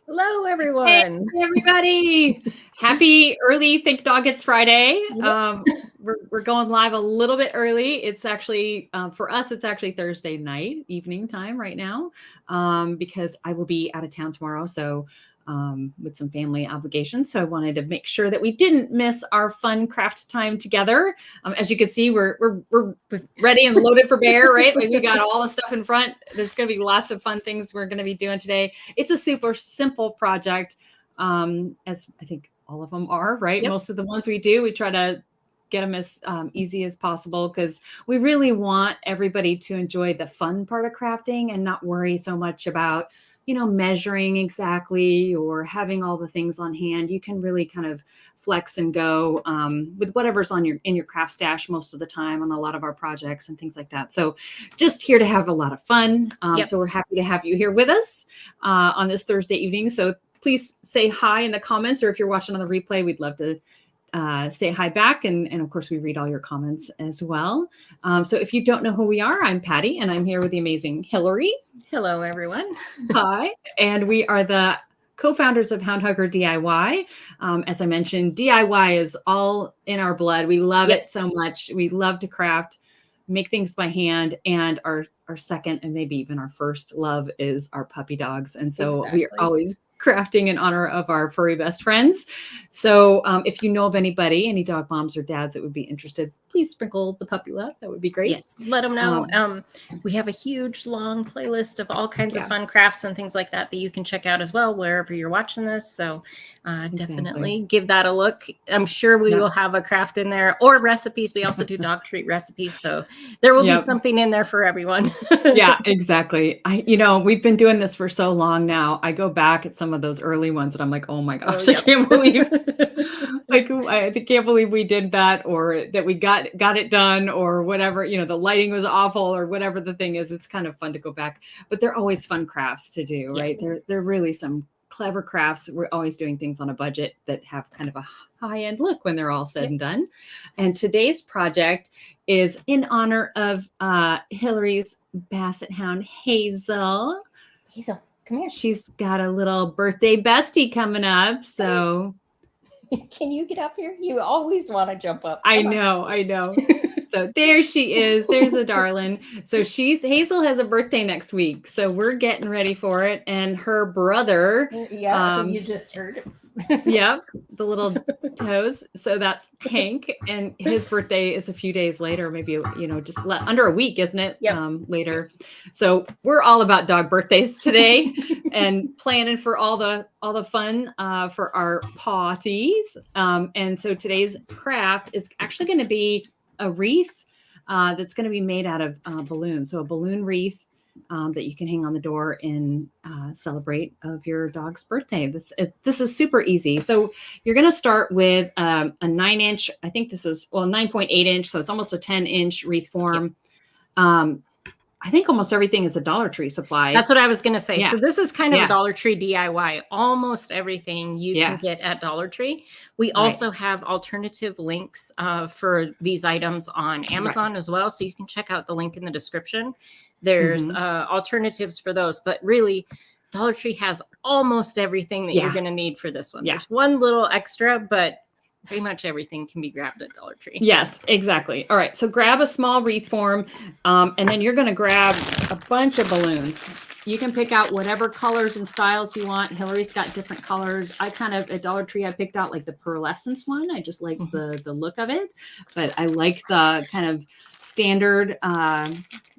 Hello, Hey, everyone. everybody. Happy early Think Dog It's Friday. Yep. We're going live a little bit early. It's actually, for us, it's actually Thursday night, evening time right now, because I will be out of town tomorrow. So with some family obligations. So I wanted to make sure that we didn't miss our fun craft time together. As you can see, we're ready and loaded for bear, right? Like we got all the stuff in front. There's going to be lots of fun things we're going to be doing today. It's a super simple project, as I think all of them are, right? Yep. Most of the ones we do, we try to get them as easy as possible because we really want everybody to enjoy the fun part of crafting and not worry so much about measuring exactly or having all the things on hand. You can really kind of flex and go with whatever's in your craft stash most of the time on a lot of our projects and things like that. So just here to have a lot of fun. Yep. So we're happy to have you here with us on this Thursday evening. So please say hi in the comments, or if you're watching on the replay, we'd love to say hi back. And of course, we read all your comments as well. So if you don't know who we are, I'm Patty, and I'm here with the amazing Hillary. Hello, everyone. Hi. And we are the co-founders of Hound Hugger DIY. As I mentioned, DIY is all in our blood. We love it so much. We love to craft, make things by hand, and our second and maybe even our first love is our puppy dogs. And so we are always crafting in honor of our furry best friends. So if you know of anybody, any dog moms or dads that would be interested, please sprinkle the puppy love. That would be great. Yes, let them know. We have a huge, long playlist of all kinds of fun crafts and things like that you can check out as well, wherever you're watching this. So definitely give that a look. I'm sure we will have a craft in there or recipes. We also do dog treat recipes. So there will be something in there for everyone. Yeah, exactly. We've been doing this for so long now. I go back at some of those early ones and I'm like, oh my gosh, I can't believe I can't believe we did that, or that we got it done, or whatever, the lighting was awful or whatever the thing is. It's kind of fun to go back, but they're always fun crafts to do, right? They're really some clever crafts. We're always doing things on a budget that have kind of a high-end look when they're all said and done. And today's project is in honor of Hillary's basset hound, Hazel. Hazel, come here. She's got a little birthday bestie coming up, so... Can you get up here? You always want to jump up. I know. So there she is. There's a darling. So Hazel has a birthday next week. So we're getting ready for it. And her brother. Yeah, you just heard it. Yep, the little toes. So that's Hank. And his birthday is a few days later, maybe, just under a week, isn't it? Later. So we're all about dog birthdays today and planning for all the fun for our Pawties. And so today's craft is actually going to be a wreath that's going to be made out of balloons. So a balloon wreath that you can hang on the door and celebrate of your dog's birthday. This is super easy. So you're going to start with a 9-inch. I think this is 9.8 inch. So it's almost a 10-inch wreath form. I think almost everything is a Dollar Tree supply. That's what I was going to say. Yeah. So this is kind of a Dollar Tree DIY. Almost everything you can get at Dollar Tree. We also have alternative links for these items on Amazon as well. So you can check out the link in the description. There's alternatives for those. But really, Dollar Tree has almost everything that you're going to need for this one. There's one little extra, but pretty much everything can be grabbed at Dollar Tree. Yes, exactly. All right. So grab a small wreath form, and then you're going to grab a bunch of balloons. You can pick out whatever colors and styles you want. Hillary's got different colors. I kind of, at Dollar Tree, I picked out like the pearlescence one. I just like the look of it, but I like the kind of standard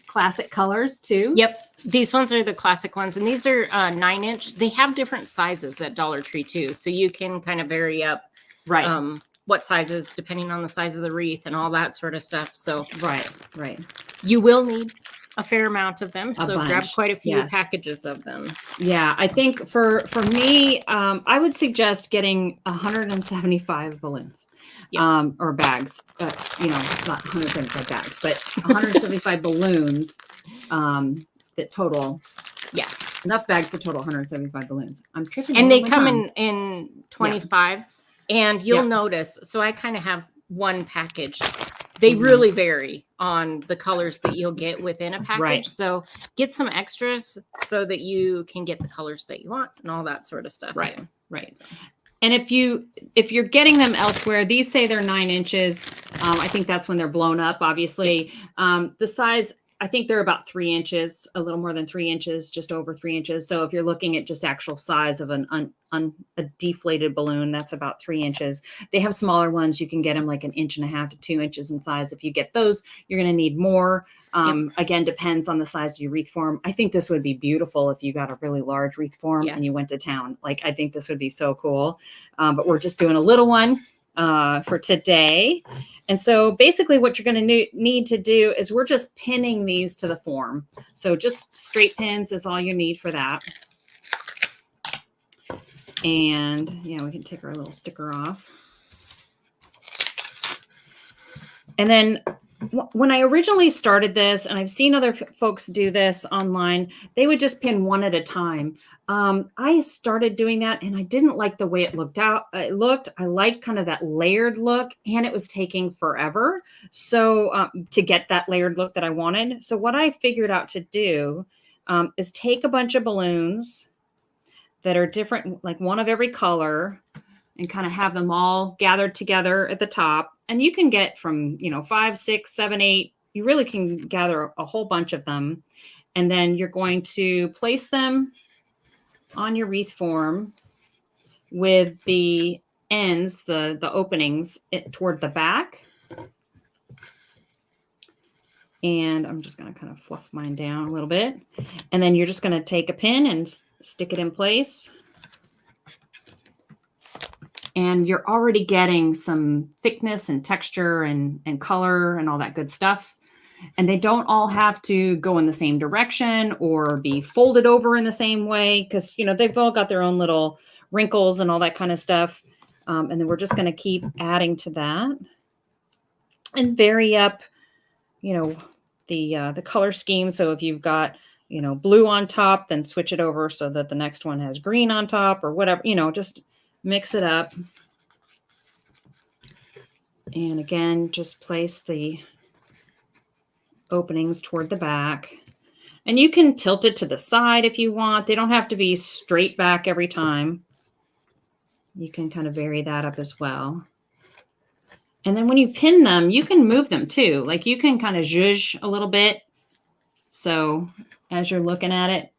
classic colors too. Yep. These ones are the classic ones, and these are 9-inch. They have different sizes at Dollar Tree too. So you can kind of vary up what sizes depending on the size of the wreath and all that sort of stuff. So right you will need a fair amount of them, so grab quite a few packages of them. I think for me, I would suggest getting 175 balloons or bags, not 175 bags, but 175 balloons that total enough bags to total 175 balloons. I'm tripping, and they come in 25. And you'll notice, so I kind of have one package they really vary on the colors that you'll get within a package. Right. So get some extras so that you can get the colors that you want and all that sort of stuff. Right. Too. Right. So. And if you're getting them elsewhere, these say they're 9 inches. I think that's when they're blown up, obviously. The size, I think they're about 3 inches, a little more than 3 inches, just over 3 inches. So if you're looking at just actual size of a deflated balloon, that's about 3 inches. They have smaller ones. You can get them like 1.5 inches to 2 inches in size. If you get those, you're going to need more. Again, depends on the size of your wreath form. I think this would be beautiful if you got a really large wreath form and you went to town. Like, I think this would be so cool. But we're just doing a little one for today. And so basically what you're going to need to do is we're just pinning these to the form. So just straight pins is all you need for that. And yeah, we can take our little sticker off. And then when I originally started this, and I've seen other folks do this online, they would just pin one at a time. I started doing that and I didn't like the way it looked. I liked kind of that layered look, and it was taking forever. So to get that layered look that I wanted. So what I figured out to do is take a bunch of balloons that are different, like one of every color, and kind of have them all gathered together at the top. And you can get from, 5, 6, 7, 8. You really can gather a whole bunch of them. And then you're going to place them on your wreath form with the ends, the openings toward the back. And I'm just going to kind of fluff mine down a little bit. And then you're just going to take a pin and stick it in place. And you're already getting some thickness and texture and color and all that good stuff. And they don't all have to go in the same direction or be folded over in the same way, because, they've all got their own little wrinkles and all that kind of stuff. And then we're just going to keep adding to that and vary up, the color scheme. So if you've got, blue on top, then switch it over so that the next one has green on top or whatever, just mix it up. And again, just place the openings toward the back. And you can tilt it to the side if you want. They don't have to be straight back every time. You can kind of vary that up as well. And then when you pin them, you can move them too. Like you can kind of zhuzh a little bit. So as you're looking at it,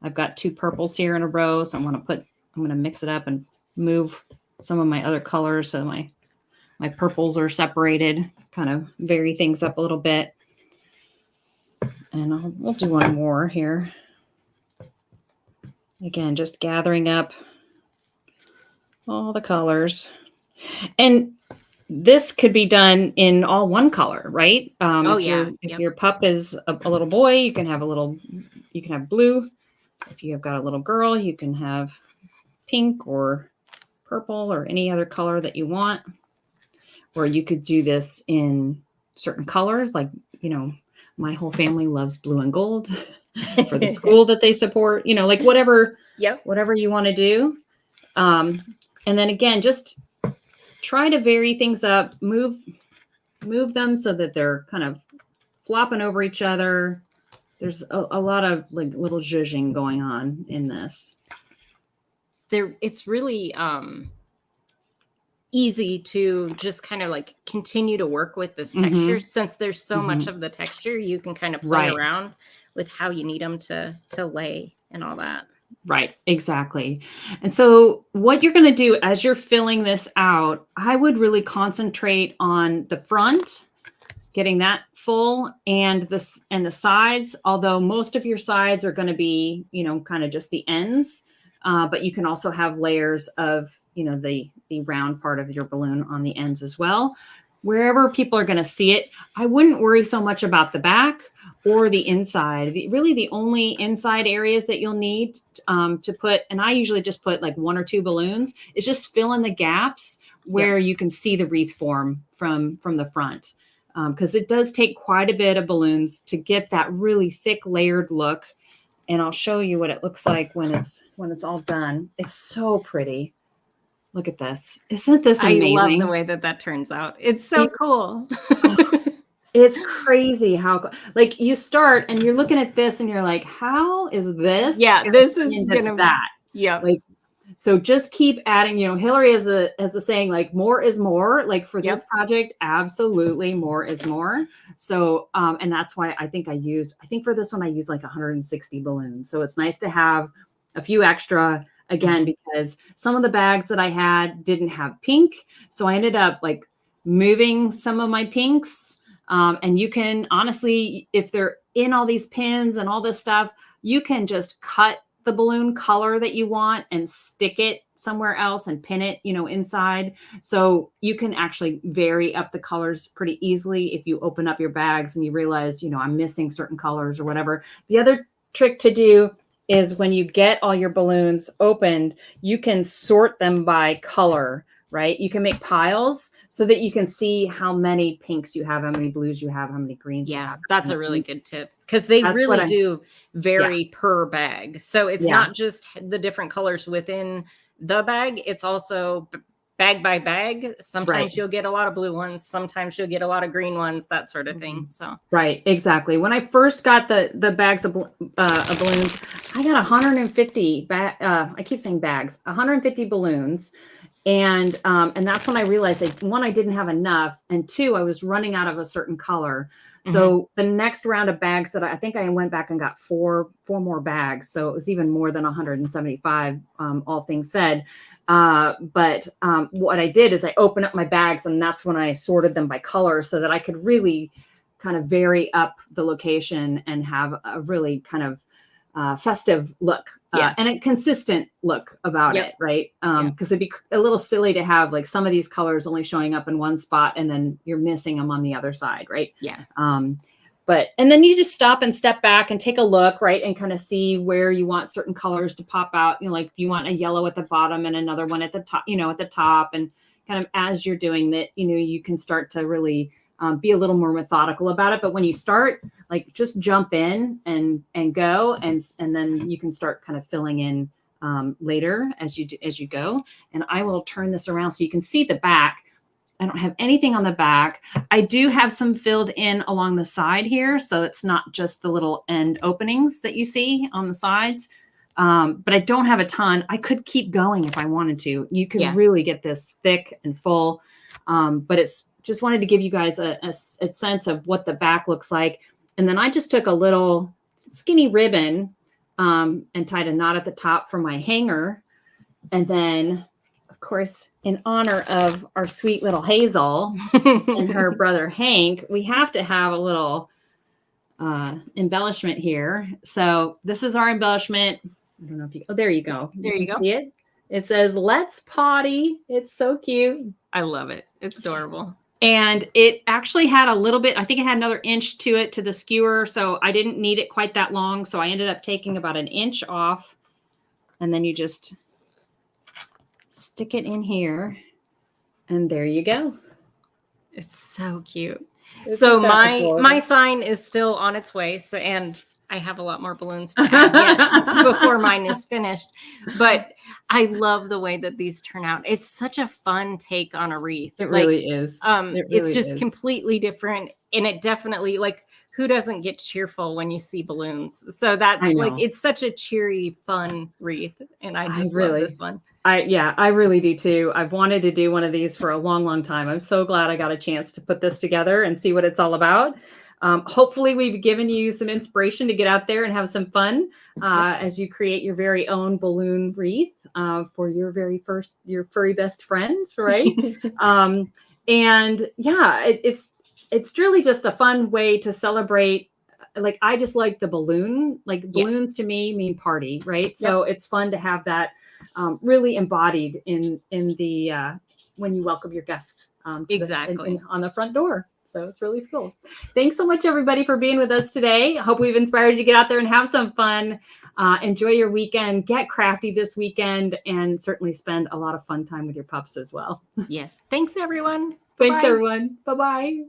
I've got 2 purples here in a row. So I'm going to mix it up and move some of my other colors so my purples are separated, kind of vary things up a little bit. And we'll do one more here. Again, just gathering up all the colors. And this could be done in all one color, right? If your pup is a little boy, you can have blue. If you have got a little girl, you can have pink or purple or any other color that you want. Or you could do this in certain colors, like, my whole family loves blue and gold for the school that they support, like whatever you want to do. And then again, just try to vary things up, move them so that they're kind of flopping over each other. There's a lot of like little zhuzhing going on in this. It's really easy to just kind of like continue to work with this texture. Since there's so much of the texture, you can kind of play around with how you need them to lay and all that. Right, exactly. And so what you're going to do as you're filling this out, I would really concentrate on the front, getting that full, and the sides, although most of your sides are going to be, kind of just the ends. But you can also have layers of, the round part of your balloon on the ends as well. Wherever people are going to see it, I wouldn't worry so much about the back or the inside. Really the only inside areas that you'll need to put, and I usually just put like 1 or 2 balloons, is just fill in the gaps where you can see the wreath form from the front. Because it does take quite a bit of balloons to get that really thick layered look. And I'll show you what it looks like when it's all done. It's so pretty. Look at this. Isn't this amazing? I love the way that turns out. It's so cool. It's crazy how, like, you start and you're looking at this and you're like, how is this? Yeah, this is gonna that. Yeah. Like, so just keep adding, you know, Hillary has a saying, like, more is more. Like, for this project, absolutely more is more. So, and that's why I think for this one, I used like 160 balloons. So it's nice to have a few extra, again, because some of the bags that I had didn't have pink. So I ended up like moving some of my pinks. And you can honestly, if they're in all these pins and all this stuff, you can just cut the balloon color that you want and stick it somewhere else and pin it, you know, inside. So you can actually vary up the colors pretty easily if you open up your bags and you realize, you know, I'm missing certain colors or whatever. The other trick to do is when you get all your balloons opened, you can sort them by color, right? You can make piles so that you can see how many pinks you have, how many blues you have, how many greens you have. That's a really good tip, because they really do vary per bag. So it's not just the different colors within the bag. It's also bag by bag. Sometimes you'll get a lot of blue ones. Sometimes you'll get a lot of green ones, that sort of thing. So exactly. When I first got the bags of balloons, I got 150 I keep saying bags, 150 balloons. And that's when I realized that, one, I didn't have enough, and two, I was running out of a certain color. So the next round of bags that I think I went back and got four more bags. So it was even more than 175, all things said. But what I did is I opened up my bags, and that's when I sorted them by color so that I could really kind of vary up the location and have a really kind of festive look and a consistent look about it, right? Because it'd be a little silly to have like some of these colors only showing up in one spot and then you're missing them on the other side, right? And then you just stop and step back and take a look, right? And kind of see where you want certain colors to pop out. You know, like if you want a yellow at the bottom and another one at the top, you know, at the top, and kind of as you're doing that, you know, you can start to really be a little more methodical about it. But when you start, like, just jump in and go, and then you can start kind of filling in later as you go. And I will turn this around so you can see the back. I don't have anything on the back. I do have some filled in along the side here, so it's not just the little end openings that you see on the sides. But I don't have a ton. I could keep going if I wanted to. You can really get this thick and full. But it's just wanted to give you guys a sense of what the back looks like. And then I just took a little skinny ribbon and tied a knot at the top for my hanger. And then, of course, in honor of our sweet little Hazel and her brother Hank, we have to have a little embellishment here. So this is our embellishment. I don't know if you, there you go. There you go. See it? It says, "Let's potty." It's so cute. I love it. It's adorable. And it actually had a little bit, I think it had another inch to it, to the skewer. So I didn't need it quite that long. So I ended up taking about an inch off. And then you just stick it in here. And there you go. It's so cute. So my sign is still on its way. So, and I have a lot more balloons to add yet before mine is finished. But I love the way that these turn out. It's such a fun take on a wreath. It really is. It's just completely different. And it definitely, like, who doesn't get cheerful when you see balloons? So that's like, it's such a cheery, fun wreath. And I just love this one. I really do too. I've wanted to do one of these for a long, long time. I'm so glad I got a chance to put this together and see what it's all about. Hopefully we've given you some inspiration to get out there and have some fun as you create your very own balloon wreath for your furry best friend, right? And yeah, it's really just a fun way to celebrate. Like, I just like the balloon, like balloons to me mean party, right? So it's fun to have that really embodied in the when you welcome your guests on the front door. So it's really cool. Thanks so much, everybody, for being with us today. I hope we've inspired you to get out there and have some fun. Enjoy your weekend. Get crafty this weekend, and certainly spend a lot of fun time with your pups as well. Yes. Thanks, everyone. Thanks, everyone. Bye-bye.